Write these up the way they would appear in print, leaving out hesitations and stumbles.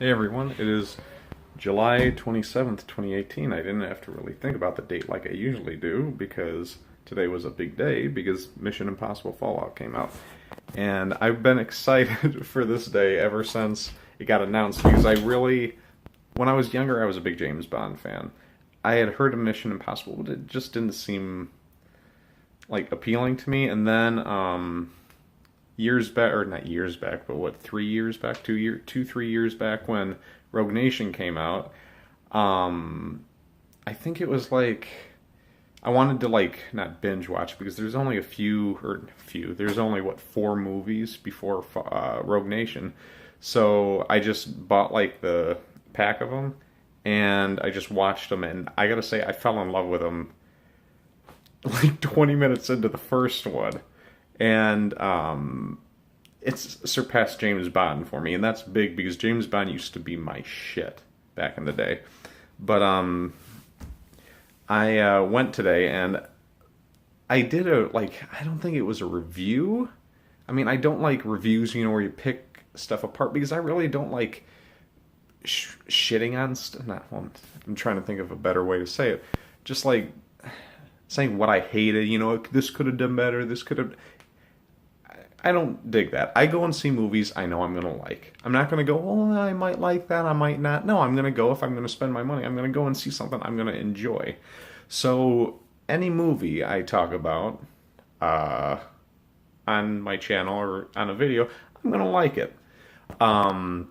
Hey everyone, it is July 27th, 2018. I didn't have to really think about the date like I usually do because today was a big day because Mission Impossible Fallout came out. And I've been excited for this day ever since it got announced because when I was younger, I was a big James Bond fan. I had heard of Mission Impossible, but it just didn't seem like appealing to me. And then years back, or not years back, but what, 3 years back, 3 years back when Rogue Nation came out. I think it was like I wanted to like not binge watch because there's only there's only what, four movies before Rogue Nation, so I just bought like the pack of them and I just watched them, and I gotta say I fell in love with them like 20 minutes into the first one, and it's surpassed James Bond for me, and that's big because James Bond used to be my shit back in the day. But I went today and I did I don't think it was a review. I mean, I don't like reviews, where you pick stuff apart because I really don't like shitting on stuff. Well, I'm trying to think of a better way to say it. Just like saying what I hated, this could have done better, this could have. I don't dig that. I go and see movies I know I'm going to like. I'm not going to go, oh, I might like that, I might not. No, I'm going to go, if I'm going to spend my money, I'm going to go and see something I'm going to enjoy. So, any movie I talk about on my channel or on a video, I'm going to like it. But I'm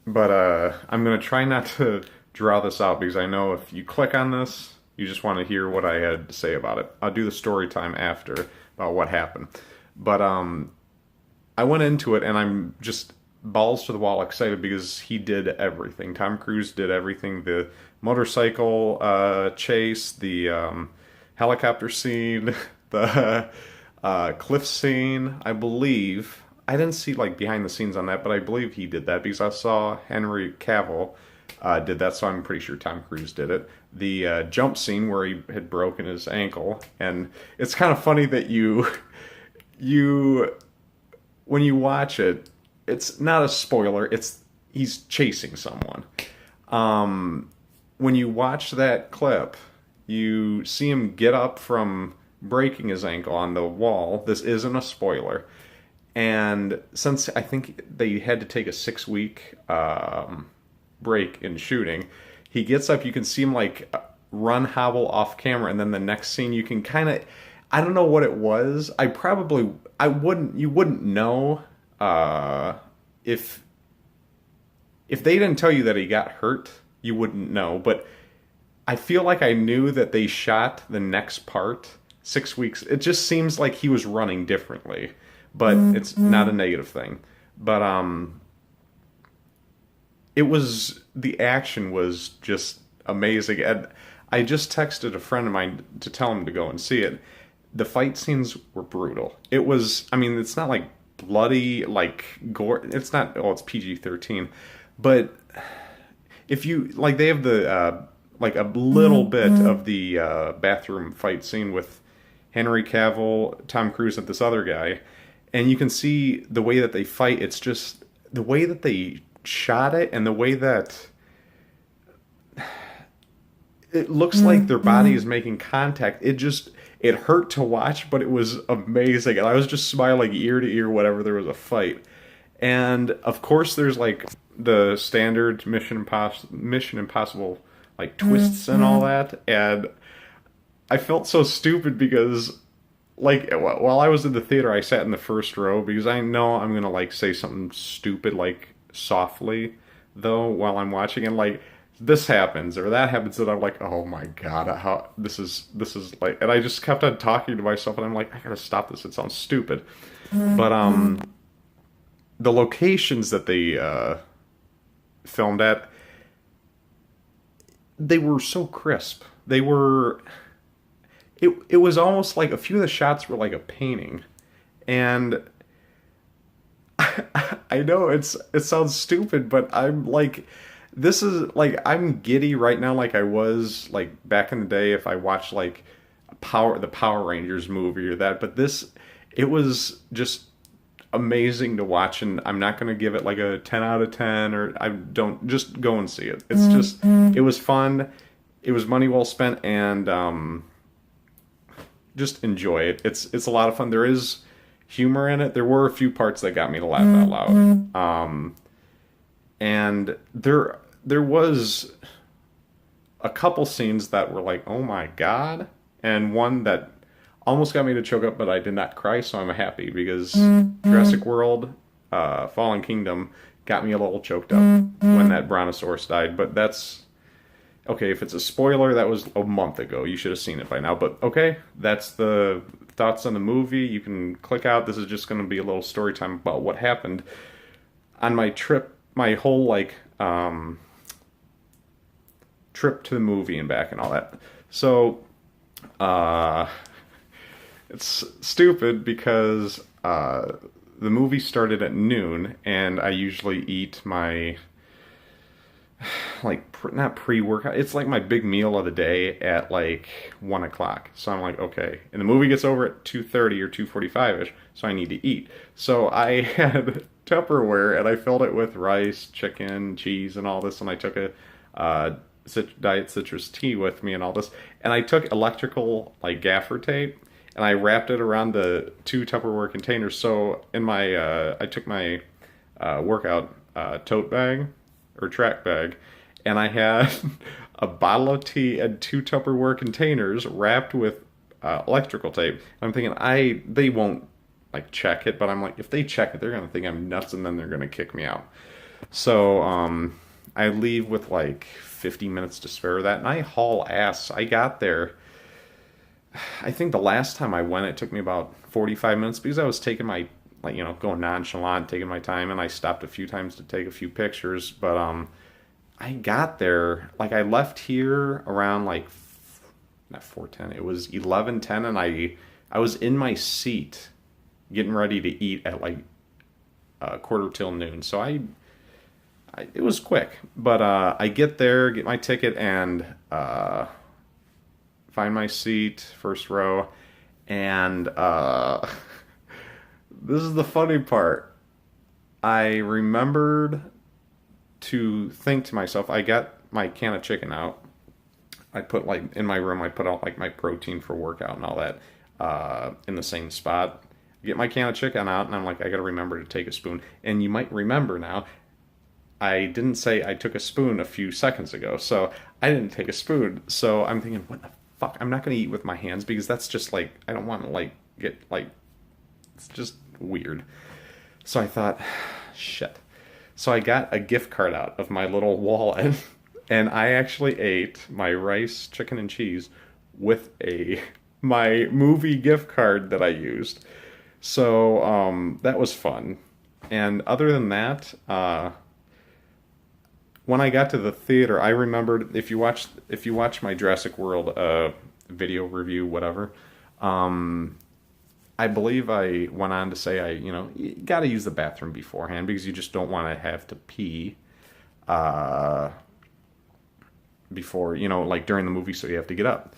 going to try not to draw this out because I know if you click on this, you just want to hear what I had to say about it. I'll do the story time after about what happened. But I went into it and I'm just balls to the wall excited because he did everything. Tom Cruise did everything. The motorcycle chase, the helicopter scene, the cliff scene, I believe. I didn't see like behind the scenes on that, but I believe he did that because I saw Henry Cavill did that, so I'm pretty sure Tom Cruise did it. The jump scene where he had broken his ankle, and it's kind of funny that you when you watch it, it's not a spoiler. He's chasing someone. When you watch that clip, you see him get up from breaking his ankle on the wall. This isn't a spoiler. And since I think they had to take a 6-week break in shooting, he gets up, you can see him like run hobble off camera, and then the next scene you can kind of, I don't know what it was. You wouldn't know if they didn't tell you that he got hurt, you wouldn't know. But I feel like I knew that they shot the next part 6 weeks. It just seems like he was running differently, but it's not a negative thing. But the action was just amazing. And I just texted a friend of mine to tell him to go and see it. The fight scenes were brutal. It was, I mean, it's not like bloody, like gore. It's not, it's PG-13. But if you, like, they have the, like a little bit of the bathroom fight scene with Henry Cavill, Tom Cruise, and this other guy. And you can see the way that they fight. It's just the way that they shot it and the way that it looks like their body is making contact. It hurt to watch, but it was amazing. And I was just smiling ear to ear whenever there was a fight. And of course there's like the standard Mission Impossible like twists and all that. And I felt so stupid because like while I was in the theater, I sat in the first row because I know I'm going to like say something stupid like softly though while I'm watching, and like this happens or that happens, and I'm like, oh my god, how this is like, and I just kept on talking to myself, and I'm like, I gotta stop this, it sounds stupid. But the locations that they filmed at, they were so crisp. It was almost like a few of the shots were like a painting, and I know it sounds stupid, but I'm like, this is like, I'm giddy right now like I was like back in the day if I watched like the Power Rangers movie or that. But it was just amazing to watch, and I'm not going to give it like a 10 out of 10, or I don't, just go and see it. It's just, it was fun. It was money well spent, and just enjoy it. It's a lot of fun. There is humor in it. There were a few parts that got me to laugh out loud. And there was a couple scenes that were like, oh my god, and one that almost got me to choke up, but I did not cry, so I'm happy, because Jurassic World, Fallen Kingdom got me a little choked up when that brontosaurus died. But that's okay. If it's a spoiler, that was a month ago. You should have seen it by now. But okay, that's the thoughts on the movie. You can click out. This is just going to be a little story time about what happened on my trip. My whole trip to the movie and back and all that. So, it's stupid because the movie started at noon, and I usually eat my not pre-workout. It's like my big meal of the day at like 1 o'clock. So I'm like, okay, and the movie gets over at 2:30 or 2:45ish, so I need to eat. So I had Tupperware, and I filled it with rice, chicken, cheese, and all this, and I took a diet citrus tea with me and all this, and I took electrical like gaffer tape, and I wrapped it around the 2 Tupperware containers. So in my I took my workout tote bag or track bag, and I had a bottle of tea and 2 Tupperware containers wrapped with electrical tape. I'm thinking they won't like check it, but I'm like, if they check it, they're gonna think I'm nuts, and then they're gonna kick me out. So I leave with like 50 minutes to spare that, and I haul ass. I got there, I think the last time I went, it took me about 45 minutes, because I was taking my, going nonchalant, taking my time, and I stopped a few times to take a few pictures. But I got there, like I left here around like, not 4:10, it was 11:10, and I was in my seat getting ready to eat at like quarter till noon. So it was quick, but I get there, get my ticket, and find my seat, first row, and this is the funny part. I remembered to think to myself, I got my can of chicken out. I put in my room, I put out like my protein for workout and all that in the same spot. Get my can of chicken out, and I'm like, I gotta remember to take a spoon. And you might remember now, I didn't say I took a spoon a few seconds ago, so I didn't take a spoon. So I'm thinking, what the fuck? I'm not going to eat with my hands, because that's just like, I don't want to get it's just weird. So I thought, shit. So I got a gift card out of my little wallet, and I actually ate my rice, chicken, and cheese with my movie gift card that I used. So that was fun. And other than that, when I got to the theater, I remembered, if you watch my Jurassic World video review, whatever, I believe I went on to say you got to use the bathroom beforehand, because you just don't want to have to pee before, like during the movie, so you have to get up.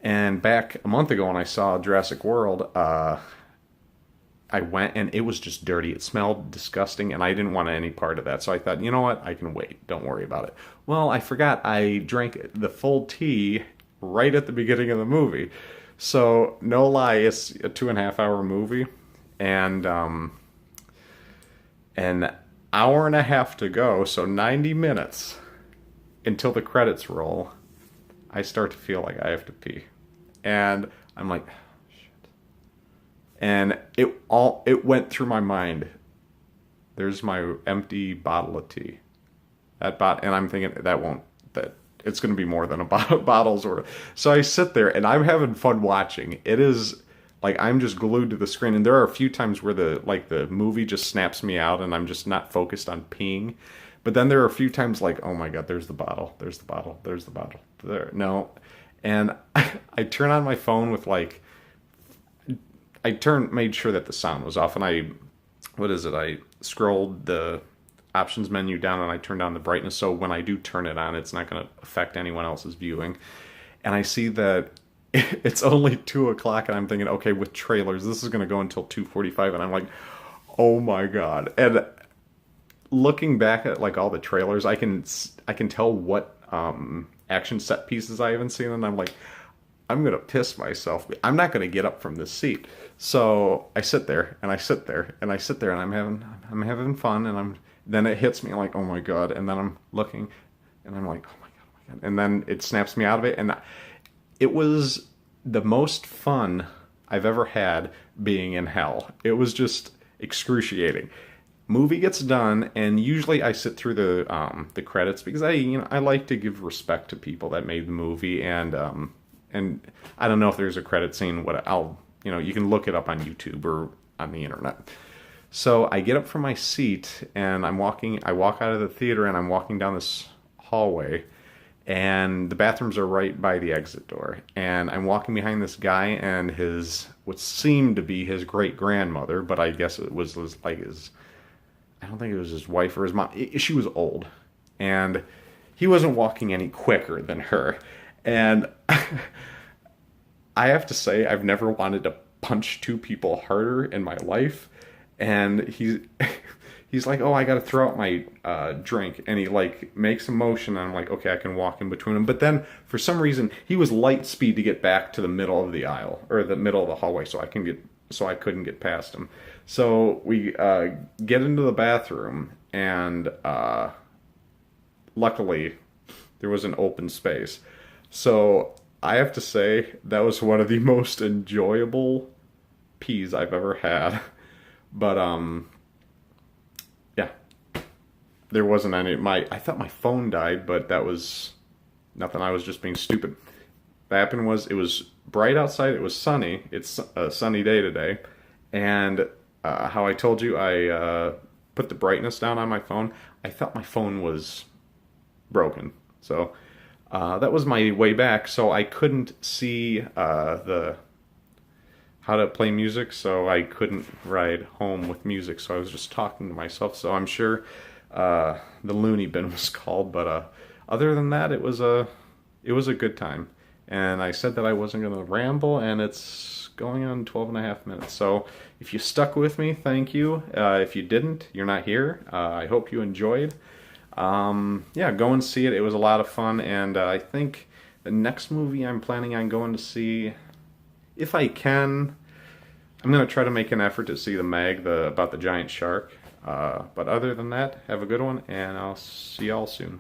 And back a month ago when I saw Jurassic World, I went, and it was just dirty. It smelled disgusting, and I didn't want any part of that. So I thought, you know what? I can wait. Don't worry about it. Well, I forgot I drank the full tea right at the beginning of the movie. So, no lie, it's a 2.5-hour movie, and an hour and a half to go, so 90 minutes until the credits roll. I start to feel like I have to pee. And I'm like, and it went through my mind. There's my empty bottle of tea. And I'm thinking that it's going to be more than a bottle's worth. So I sit there, and I'm having fun watching. It is like I'm just glued to the screen, and there are a few times where the movie just snaps me out, and I'm just not focused on peeing. But then there are a few times like, oh my god, there's the bottle, there's the bottle, there's the bottle. There, no, and I turn on my phone with made sure that the sound was off, and I scrolled the options menu down, and I turned down the brightness, so when I do turn it on, it's not going to affect anyone else's viewing. And I see that it's only 2 o'clock, and I'm thinking, okay, with trailers, this is going to go until 2:45, and I'm like, Oh my god! And looking back at like all the trailers, I can tell what action set pieces I haven't seen, and I'm like, I'm gonna piss myself. I'm not gonna get up from this seat. So I sit there and I sit there and I sit there and I'm having fun, and then it hits me like, oh my god, and then I'm looking and I'm like, oh my god, oh my god, and then it snaps me out of it, and it was the most fun I've ever had being in hell. It was just excruciating. Movie gets done, and usually I sit through the credits because I like to give respect to people that made the movie, and I don't know if there's a credit scene. What I'll you can look it up on YouTube or on the internet. So I get up from my seat and I'm walking. I walk out of the theater and I'm walking down this hallway, and the bathrooms are right by the exit door. And I'm walking behind this guy and his what seemed to be his great grandmother, but I guess it was like his. I don't think it was his wife or his mom. She was old, and he wasn't walking any quicker than her. And I have to say, I've never wanted to punch two people harder in my life. And he's like, "Oh, I got to throw out my drink," and he like makes a motion. And I'm like, "Okay, I can walk in between them." But then for some reason, he was light speed to get back to the middle of the aisle or the middle of the hallway, so I couldn't get past him. So we get into the bathroom, and luckily there was an open space. So I have to say that was one of the most enjoyable peas I've ever had. But yeah, there wasn't any. I thought my phone died, but that was nothing. I was just being stupid. What happened was it was bright outside. It was sunny. It's a sunny day today, and how I told you, I put the brightness down on my phone. I thought my phone was broken, so that was my way back. So I couldn't see the how to play music, so I couldn't ride home with music. So I was just talking to myself. So I'm sure the loony bin was called, but other than that, it was a good time. And I said that I wasn't going to ramble, and it's going on 12 and a half minutes. So if you stuck with me, thank you. If you didn't, you're not here. I hope you enjoyed. Yeah, go and see it. It was a lot of fun, and I think the next movie I'm planning on going to see, if I can, I'm going to try to make an effort to see the Meg, about the giant shark. But other than that, have a good one, and I'll see y'all soon.